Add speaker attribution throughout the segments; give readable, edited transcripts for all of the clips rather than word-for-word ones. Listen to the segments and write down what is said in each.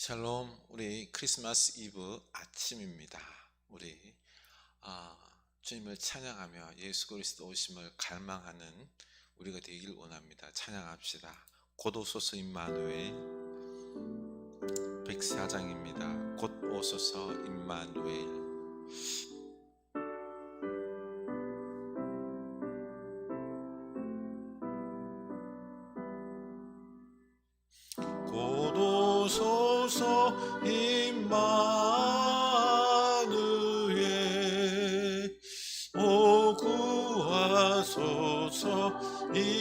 Speaker 1: 샬롬. 우리 크리스마스 이브 아침입니다. 우리 주님을 찬양하며 예수 그리스도 오심을 갈망하는 우리가 되길 원합니다. 찬양합시다. 곧 오소서 임마누엘. 104장입니다. 곧 오소서 임마누엘. 곧 오소서 임마누엘. 오 구하소서 이스라엘.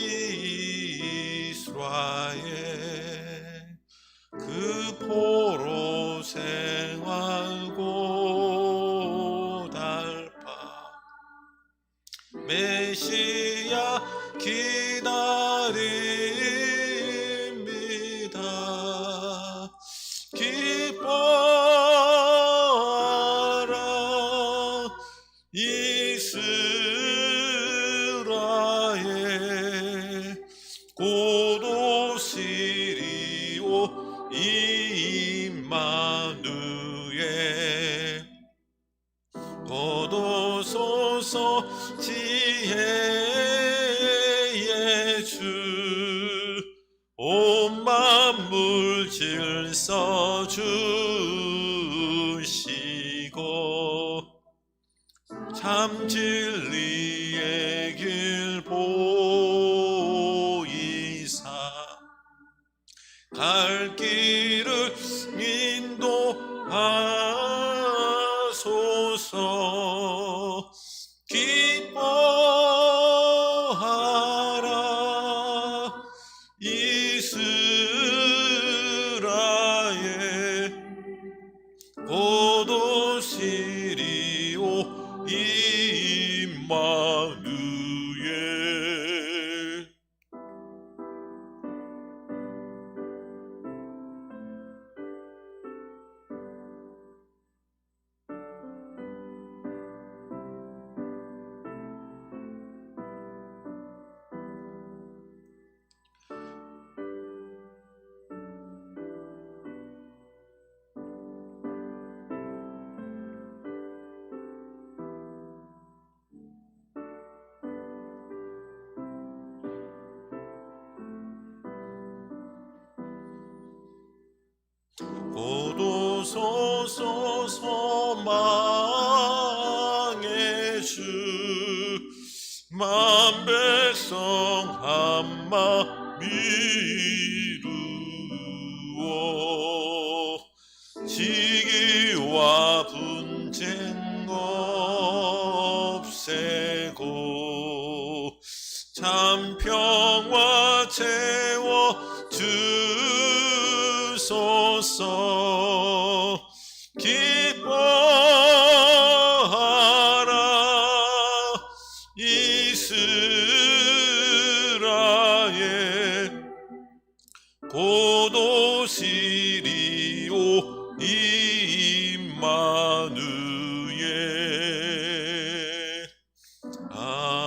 Speaker 1: 그 포로 생활 고달파 메시아 기다립니다. 기뻐하라 이스라엘. 곧 오시리오 임마누엘. 곧 오소서 지혜의 주. 온 만물 질서 주시고 참 진리의 길 보이사 갈 길을 인도하소서. 기뻐하라 이스라엘. 곧 오시리오 임마누엘. 곧 오소서 소망의 주. 만 백성 한마 미루어 시기와 분쟁 없애고 참 평화 채워 주소서. 기뻐하라 이스라엘. 곧 오시리오 임마누엘. 아멘.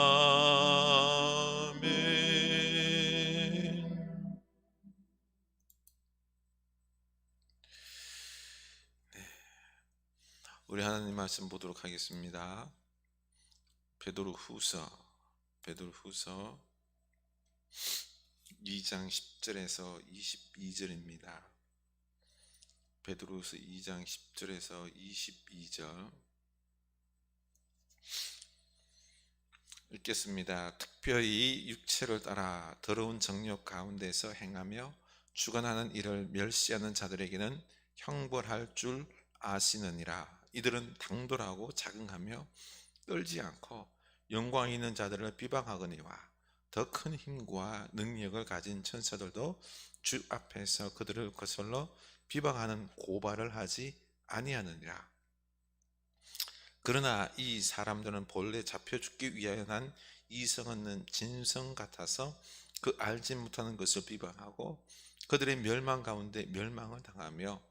Speaker 1: 우리 하나님 말씀 보도록 하겠습니다. 베드로후서 2장 10절에서 22절입니다. 베드로후서 2장 10절에서 22절 읽겠습니다. 특별히 육체를 따라 더러운 정욕 가운데서 행하며 주관하는 일을 멸시하는 자들에게는 형벌할 줄 아시느니라. 이들은 당돌하고 자긍하며 떨지 않고 영광 있는 자들을 비방하거니와 더 큰 힘과 능력을 가진 천사들도 주 앞에서 그들을 거슬러 비방하는 고발을 하지 아니하느니라. 그러나 이 사람들은 본래 잡혀 죽기 위하여 난 이성 없는 진성 같아서 그 알지 못하는 것을 비방하고 그들의 멸망 가운데 멸망을 당하며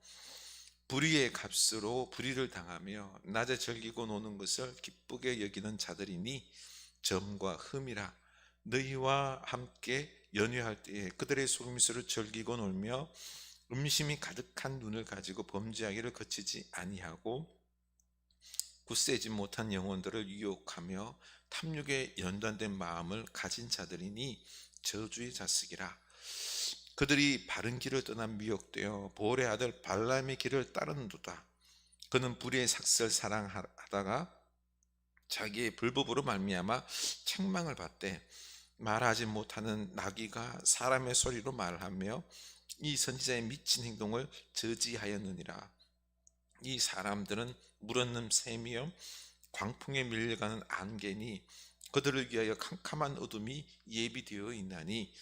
Speaker 1: 불의의 값으로 불의를 당하며 낮에 즐기고 노는 것을 기쁘게 여기는 자들이니 점과 흠이라. 너희와 함께 연회할 때에 그들의 속임수를 즐기고 놀며 음심이 가득한 눈을 가지고 범죄하기를 거치지 아니하고 굳세지 못한 영혼들을 유혹하며 탐욕에 연단된 마음을 가진 자들이니 저주의 자식이라. 그들이 바른 길을 떠나 미혹되어 보올의 아들 발람의 길을 따르는도다. 그는 불의의 삭설 사랑하다가 자기의 불법으로 말미암아 책망을 받되 말하지 못하는 나귀가 사람의 소리로 말하며 이 선지자의 미친 행동을 저지하였느니라. 이 사람들은 물없는 샘이요 광풍에 밀려가는 안개니 그들을 위하여 캄캄한 어둠이 예비되어 있나니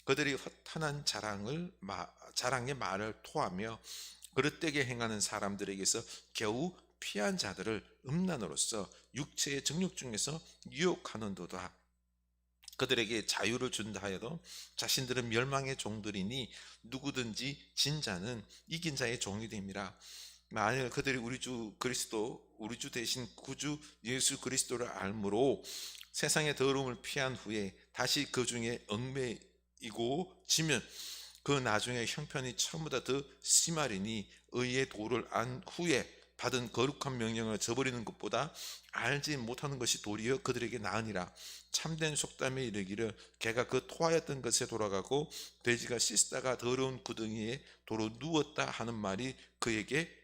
Speaker 1: 그들이 허탄한 자랑의 말을 토하며 그릇되게 행하는 사람들에게서 겨우 피한 자들을 음란으로서 육체의 정욕 중에서 유혹하는도다. 그들에게 자유를 준다 하여도 자신들은 멸망의 종들이니 누구든지 진 자는 이긴 자의 종이 됨이라. 만일 그들이 우리 주 대신 구주 예수 그리스도를 알므로 세상의 더러움을 피한 후에 다시 그 중에 얽매이고 지면 그 나중에 형편이 처음보다 더 심하리니 의의 도를 안 후에 받은 거룩한 명령을 저버리는 것보다 알지 못하는 것이 도리어 그들에게 나으니라. 참된 속담에 이르기를 개가 그 토하였던 것에 돌아가고 돼지가 씻다가 더러운 구덩이에 도로 누웠다 하는 말이 그에게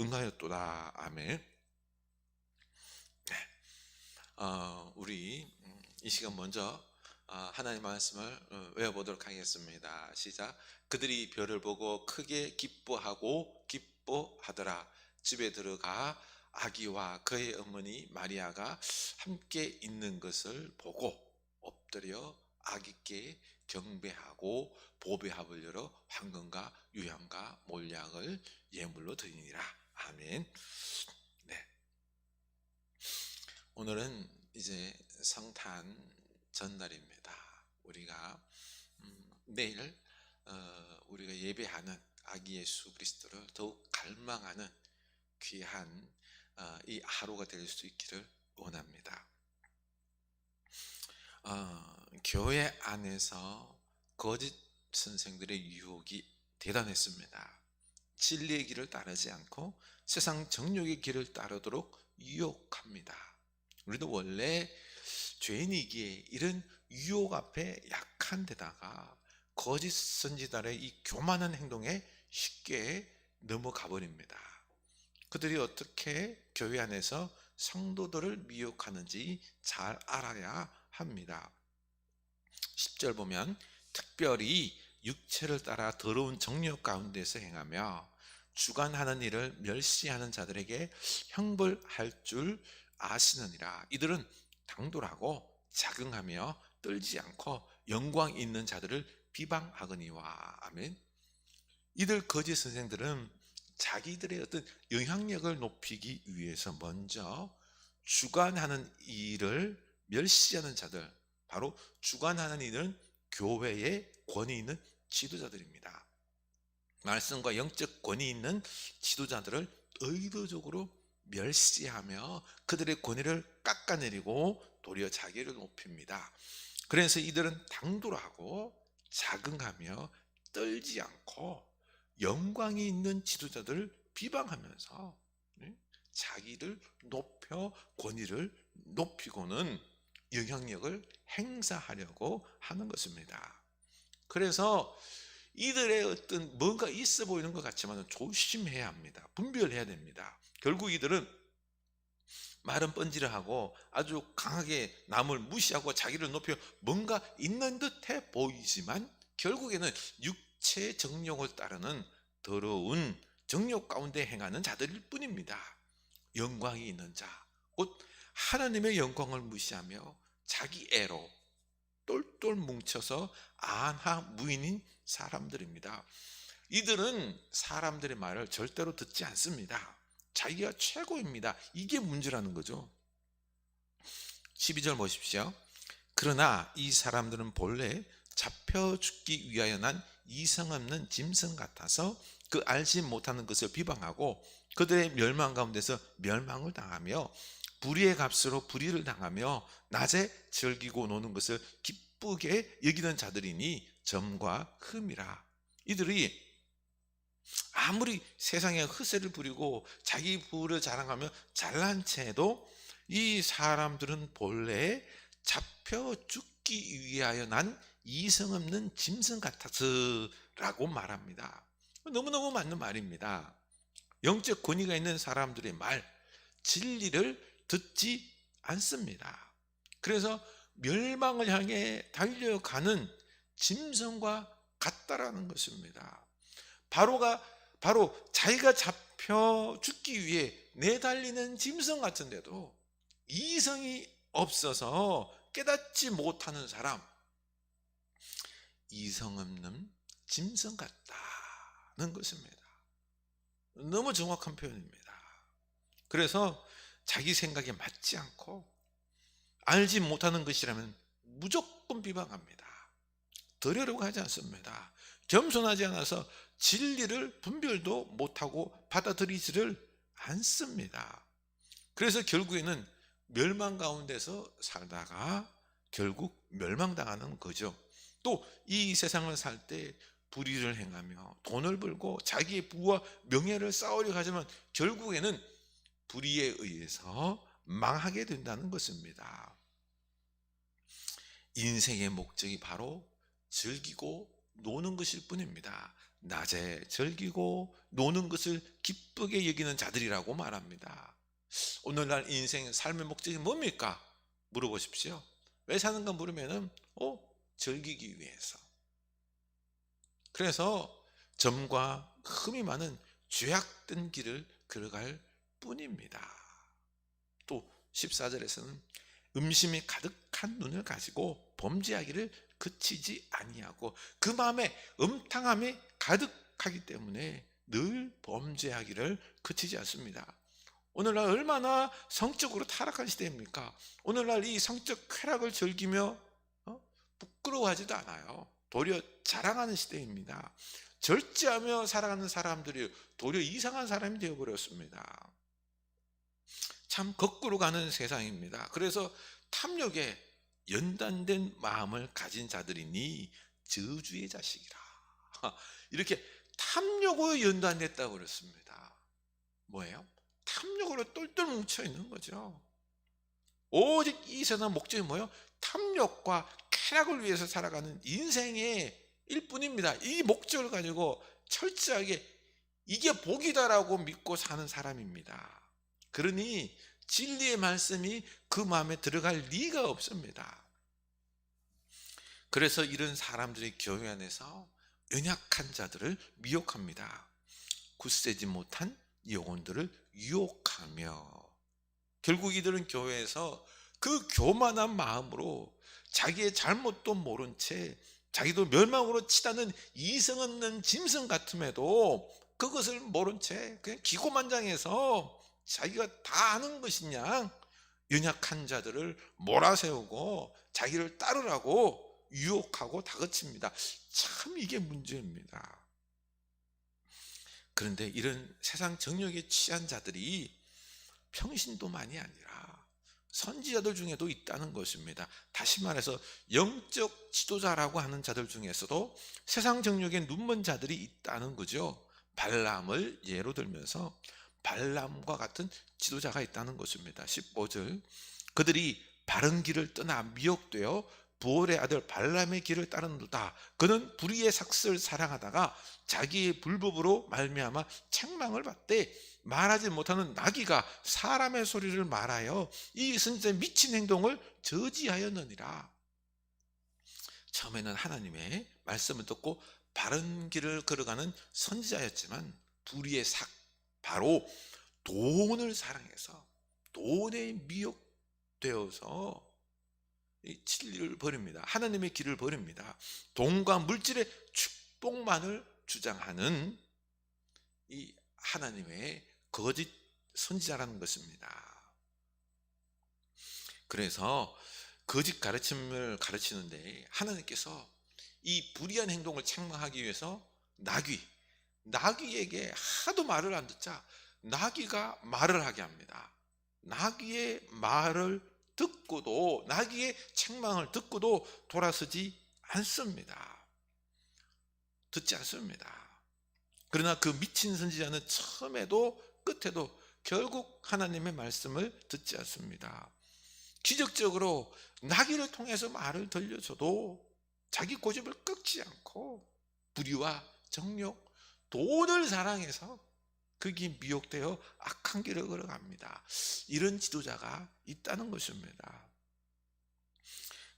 Speaker 1: 응하였도다. 아멘. 우리 이 시간 먼저 하나님 말씀을 외워보도록 하겠습니다. 시작. 그들이 별을 보고 크게 기뻐하더라. 집에 들어가 아기와 그의 어머니 마리아가 함께 있는 것을 보고 엎드려 아기께 경배하고 보배합을 열어 황금과 유향과 몰약을 예물로 드리니라. 아멘. 네. 오늘은 이제 성탄 전날입니다. 우리가 내일 우리가 예배하는 아기 예수 그리스도를 더욱 갈망하는 귀한 이 하루가 될 수 있기를 원합니다. 교회 안에서 거짓 선생들의 유혹이 대단했습니다. 진리의 길을 따르지 않고 세상 정욕의 길을 따르도록 유혹합니다. 우리도 원래 죄인이기에 이런 유혹 앞에 약한 데다가 거짓 선지자의 이 교만한 행동에 쉽게 넘어가 버립니다. 그들이 어떻게 교회 안에서 성도들을 미혹하는지 잘 알아야 합니다. 10절 보면 특별히 육체를 따라 더러운 정욕 가운데서 행하며 주관하는 일을 멸시하는 자들에게 형벌할 줄 아시느니라. 이들은 당돌하고 자긍하며 떨지 않고 영광 있는 자들을 비방하거니와. 아멘. 이들 거짓 선생들은 자기들의 어떤 영향력을 높이기 위해서 먼저 주관하는 일을 멸시하는 자들, 바로 주관하는 일은 교회의 권위 있는 지도자들입니다. 말씀과 영적 권위 있는 지도자들을 의도적으로 멸시하며 그들의 권위를 깎아내리고 도리어 자기를 높입니다. 그래서 이들은 당돌하고 자긍하며 떨지 않고 영광이 있는 지도자들을 비방하면서 자기를 높여 권위를 높이고는 영향력을 행사하려고 하는 것입니다. 그래서 이들의 어떤 뭔가 있어 보이는 것 같지만 조심해야 합니다. 분별해야 됩니다. 결국 이들은 말은 뻔질하고 아주 강하게 남을 무시하고 자기를 높여 뭔가 있는 듯해 보이지만 결국에는 육체 정욕을 따르는 더러운 정욕 가운데 행하는 자들일 뿐입니다. 영광이 있는 자, 곧 하나님의 영광을 무시하며 자기 애로 똘똘 뭉쳐서 안하무인인 사람들입니다. 이들은 사람들의 말을 절대로 듣지 않습니다. 자기가 최고입니다. 이게 문제라는 거죠. 12절 보십시오. 그러나 이 사람들은 본래 잡혀 죽기 위하여 난 이성 없는 짐승 같아서 그 알지 못하는 것을 비방하고 그들의 멸망 가운데서 멸망을 당하며 불의의 값으로 불의를 당하며 낮에 즐기고 노는 것을 기쁘게 여기는 자들이니 점과 흠이라. 이들이 아무리 세상에 헛세를 부리고 자기 부를 자랑하며 잘난 채도 이 사람들은 본래 잡혀 죽기 위하여 난 이성 없는 짐승 같아서라고 말합니다. 너무너무 맞는 말입니다. 영적 권위가 있는 사람들의 말, 진리를 듣지 않습니다. 그래서 멸망을 향해 달려가는 짐승과 같다라는 것입니다. 바로 자기가 잡혀 죽기 위해 내달리는 짐승 같은데도 이성이 없어서 깨닫지 못하는 사람, 이성 없는 짐승 같다는 것입니다. 너무 정확한 표현입니다. 그래서 자기 생각에 맞지 않고 알지 못하는 것이라면 무조건 비방합니다. 들으려고 하지 않습니다. 겸손하지 않아서 진리를 분별도 못하고 받아들이지를 않습니다. 그래서 결국에는 멸망 가운데서 살다가 결국 멸망당하는 거죠. 또 이 세상을 살 때 불의를 행하며 돈을 벌고 자기의 부와 명예를 쌓으려 하지만 결국에는 불의에 의해서 망하게 된다는 것입니다. 인생의 목적이 바로 즐기고 노는 것일 뿐입니다. 낮에 즐기고 노는 것을 기쁘게 여기는 자들이라고 말합니다. 오늘날 인생 삶의 목적이 뭡니까? 물어보십시오. 왜 사는가 물으면은 즐기기 위해서. 그래서 점과 흠이 많은 죄악된 길을 걸어갈 뿐입니다. 또 14절에서는 음심이 가득한 눈을 가지고 범죄하기를 그치지 아니하고 그 마음에 음탕함이 가득하기 때문에 늘 범죄하기를 그치지 않습니다. 오늘날 얼마나 성적으로 타락한 시대입니까? 오늘날 이 성적 쾌락을 즐기며 부끄러워하지도 않아요. 도리어 자랑하는 시대입니다. 절제하며 살아가는 사람들이 도리어 이상한 사람이 되어버렸습니다. 참 거꾸로 가는 세상입니다. 그래서 탐욕에 연단된 마음을 가진 자들이니 저주의 자식이라. 이렇게 탐욕으로 연단됐다고 그랬습니다. 뭐예요? 탐욕으로 똘똘 뭉쳐 있는 거죠. 오직 이 세상 목적이 뭐예요? 탐욕과 쾌락을 위해서 살아가는 인생의 일뿐입니다. 이 목적을 가지고 철저하게 이게 복이다라고 믿고 사는 사람입니다. 그러니 진리의 말씀이 그 마음에 들어갈 리가 없습니다. 그래서 이런 사람들이 교회 안에서 연약한 자들을 미혹합니다. 굳세지 못한 영혼들을 유혹하며 결국 이들은 교회에서 그 교만한 마음으로 자기의 잘못도 모른 채 자기도 멸망으로 치닫는 이성 없는 짐승 같음에도 그것을 모른 채 그냥 기고만장해서 자기가 다 아는 것이냐 연약한 자들을 몰아세우고 자기를 따르라고 유혹하고 다그칩니다. 참 이게 문제입니다. 그런데 이런 세상 정욕에 취한 자들이 평신도만이 아니라 선지자들 중에도 있다는 것입니다. 다시 말해서 영적 지도자라고 하는 자들 중에서도 세상 정욕에 눈먼 자들이 있다는 거죠. 발람을 예로 들면서 발람과 같은 지도자가 있다는 것입니다. 15절 그들이 바른 길을 떠나 미혹되어 부올의 아들 발람의 길을 따르는도다. 그는 불의의 삭슬을 사랑하다가 자기의 불법으로 말미암아 책망을 받되 말하지 못하는 나귀가 사람의 소리를 말하여 이 선지자의 미친 행동을 저지하였느니라. 처음에는 하나님의 말씀을 듣고 바른 길을 걸어가는 선지자였지만 불의의 바로 돈을 사랑해서 돈에 미혹되어서 이 진리를 버립니다. 하나님의 길을 버립니다. 돈과 물질의 축복만을 주장하는 이 하나님의 거짓 선지자라는 것입니다. 그래서 거짓 가르침을 가르치는데 하나님께서 이 불의한 행동을 책망하기 위해서 나귀에게 하도 말을 안 듣자 나귀가 말을 하게 합니다. 나귀의 말을 듣고도 나귀의 책망을 듣고도 돌아서지 않습니다. 듣지 않습니다. 그러나 그 미친 선지자는 처음에도 끝에도 결국 하나님의 말씀을 듣지 않습니다. 기적적으로 나귀를 통해서 말을 들려줘도 자기 고집을 꺾지 않고 불의와 정욕, 돈을 사랑해서 그게 미혹되어 악한 길을 걸어갑니다. 이런 지도자가 있다는 것입니다.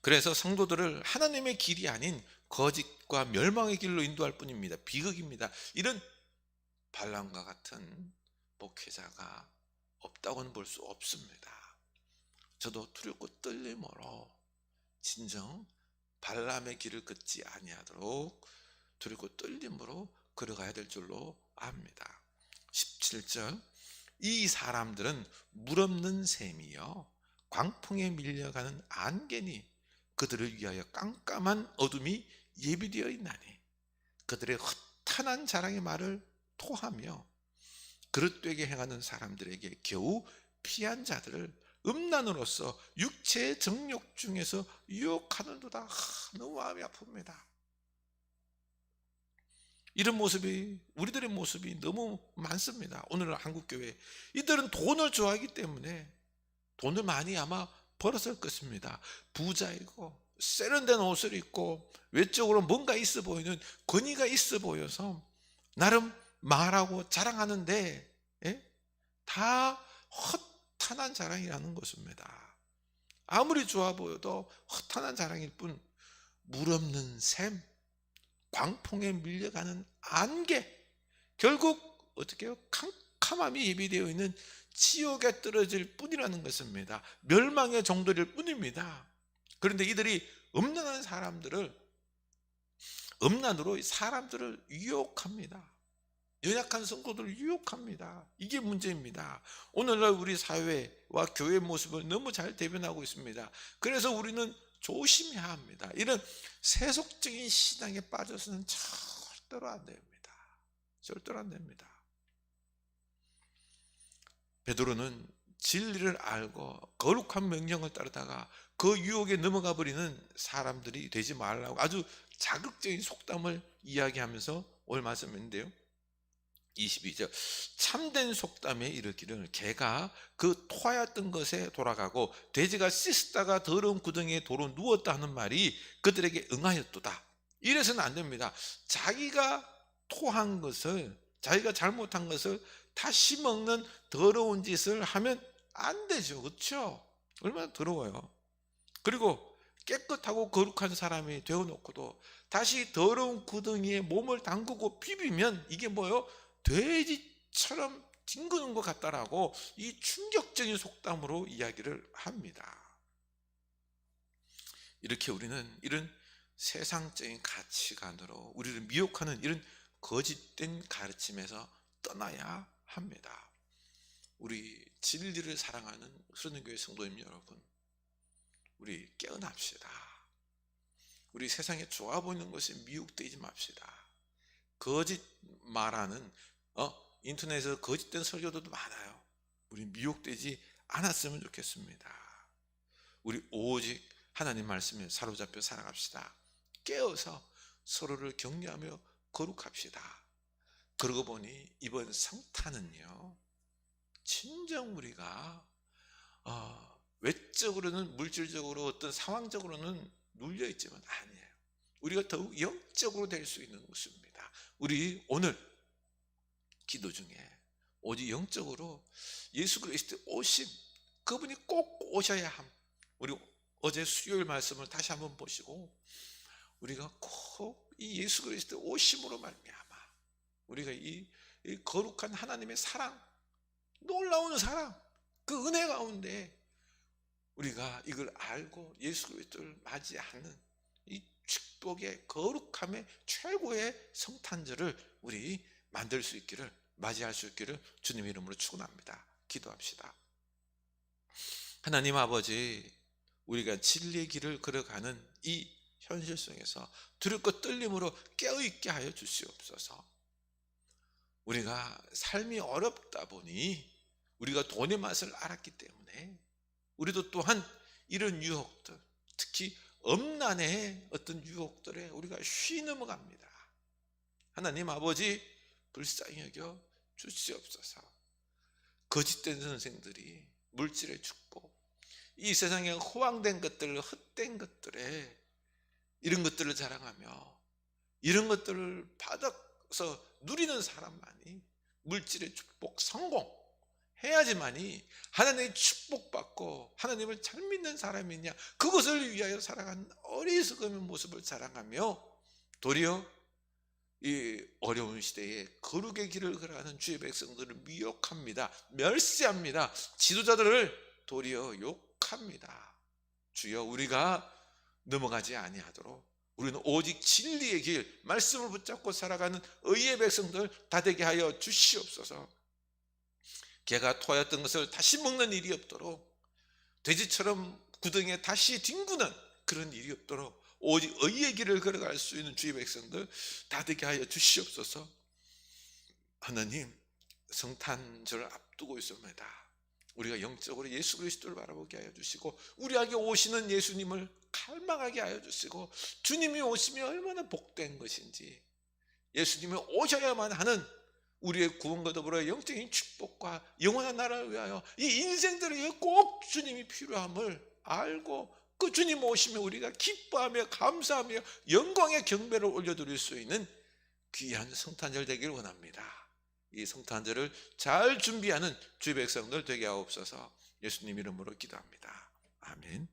Speaker 1: 그래서 성도들을 하나님의 길이 아닌 거짓과 멸망의 길로 인도할 뿐입니다. 비극입니다. 이런 발람과 같은 목회자가 없다고는 볼 수 없습니다. 저도 두렵고 떨림으로 진정 발람의 길을 걷지 아니하도록 두렵고 떨림으로 걸어가야 될 줄로 압니다. 17절, 이 사람들은 물 없는 샘이요 광풍에 밀려가는 안개니 그들을 위하여 깜깜한 어둠이 예비되어 있나니 그들의 허탄한 자랑의 말을 토하며 그릇되게 행하는 사람들에게 겨우 피한 자들을 음란으로서 육체의 정욕 중에서 유혹하는도다. 너무 마음이 아픕니다. 이런 모습이, 우리들의 모습이 너무 많습니다. 오늘 한국교회 이들은 돈을 좋아하기 때문에 돈을 많이 아마 벌었을 것입니다. 부자이고 세련된 옷을 입고 외적으로 뭔가 있어 보이는, 권위가 있어 보여서 나름 말하고 자랑하는데, 예? 다 허탄한 자랑이라는 것입니다. 아무리 좋아 보여도 허탄한 자랑일 뿐, 물 없는 샘, 광풍에 밀려가는 안개, 결국 어떻게 해요? 캄캄함이 예비되어 있는 지옥에 떨어질 뿐이라는 것입니다. 멸망의 정도일 뿐입니다. 그런데 이들이 음란한 사람들을, 음란으로 사람들을 유혹합니다. 연약한 성도들을 유혹합니다. 이게 문제입니다. 오늘날 우리 사회와 교회의 모습을 너무 잘 대변하고 있습니다. 그래서 우리는 조심해야 합니다. 이런 세속적인 신앙에 빠져서는 절대로 안 됩니다. 절대로 안 됩니다. 베드로는 진리를 알고 거룩한 명령을 따르다가 그 유혹에 넘어가 버리는 사람들이 되지 말라고 아주 자극적인 속담을 이야기하면서 오늘 말씀인데요, 22절, 참된 속담에 이르기를 개가 그 토하였던 것에 돌아가고 돼지가 씻다가 더러운 구덩이에 도로 누웠다 하는 말이 그들에게 응하였도다. 이래서는 안 됩니다. 자기가 토한 것을, 자기가 잘못한 것을 다시 먹는 더러운 짓을 하면 안 되죠. 그렇죠? 얼마나 더러워요. 그리고 깨끗하고 거룩한 사람이 되어놓고도 다시 더러운 구덩이에 몸을 담그고 비비면 이게 뭐예요? 돼지처럼 뒹구는 것 같다라고 이 충격적인 속담으로 이야기를 합니다. 이렇게 우리는 이런 세상적인 가치관으로 우리를 미혹하는 이런 거짓된 가르침에서 떠나야 합니다. 우리 진리를 사랑하는 흐르는교회 성도님 여러분, 우리 깨어납시다. 우리 세상에 좋아 보이는 것에 미혹되지 맙시다. 거짓 말하는 인터넷에서 거짓된 설교들도 많아요. 우리 미혹되지 않았으면 좋겠습니다. 우리 오직 하나님 말씀에 사로잡혀 살아갑시다. 깨어서 서로를 격려하며 거룩합시다. 그러고 보니 이번 성탄은요, 진정 우리가 외적으로는, 물질적으로, 어떤 상황적으로는 눌려있지만 아니에요. 우리가 더욱 영적으로 될 수 있는 것입니다. 우리 오늘 기도 중에 오직 영적으로 예수 그리스도의 오심, 그분이 꼭 오셔야 함. 우리 어제 수요일 말씀을 다시 한번 보시고 우리가 꼭 이 예수 그리스도의 오심으로 말미암아 우리가 이 거룩한 하나님의 사랑, 놀라운 사랑, 그 은혜 가운데 우리가 이걸 알고 예수 그리스도를 맞이하는 이 축복의 거룩함의 최고의 성탄절을 우리 만들 수 있기를, 맞이할 수 있기를 주님의 이름으로 축원합니다. 기도합시다. 하나님 아버지, 우리가 진리의 길을 걸어가는 이 현실 속에서 두렵고 떨림으로 깨어있게 하여 주시옵소서. 우리가 삶이 어렵다 보니 우리가 돈의 맛을 알았기 때문에 우리도 또한 이런 유혹들, 특히 음란의 어떤 유혹들에 우리가 쉬 넘어갑니다. 하나님 아버지, 불쌍히 여겨 주시옵소서. 거짓된 선생들이 물질의 축복, 이 세상에 호황된 것들, 헛된 것들에 이런 것들을 자랑하며 이런 것들을 받아서 누리는 사람만이 물질의 축복, 성공 해야지만이 하나님의 축복받고 하나님을 잘 믿는 사람이냐, 그것을 위하여 살아가는 어리석음의 모습을 자랑하며 도리어 이 어려운 시대에 거룩의 길을 걸어가는 주의 백성들을 미혹합니다. 멸시합니다. 지도자들을 도리어 욕합니다. 주여, 우리가 넘어가지 아니하도록 우리는 오직 진리의 길, 말씀을 붙잡고 살아가는 의의 백성들 다 되게 하여 주시옵소서. 개가 토하였던 것을 다시 먹는 일이 없도록, 돼지처럼 구덩이에 다시 뒹구는 그런 일이 없도록 오직 의의 길을 걸어갈 수 있는 주의 백성들 다 되게 하여 주시옵소서. 하나님, 성탄절을 앞두고 있습니다. 우리가 영적으로 예수 그리스도를 바라보게 하여 주시고 우리에게 오시는 예수님을 갈망하게 하여 주시고, 주님이 오시면 얼마나 복된 것인지, 예수님이 오셔야만 하는 우리의 구원과 더불어 영적인 축복과 영원한 나라를 위하여 이 인생들에게 꼭 주님이 필요함을 알고 그 주님 오시면 우리가 기뻐하며 감사하며 영광의 경배를 올려드릴 수 있는 귀한 성탄절 되길 원합니다. 이 성탄절을 잘 준비하는 주의 백성들 되게 하옵소서. 예수님 이름으로 기도합니다. 아멘.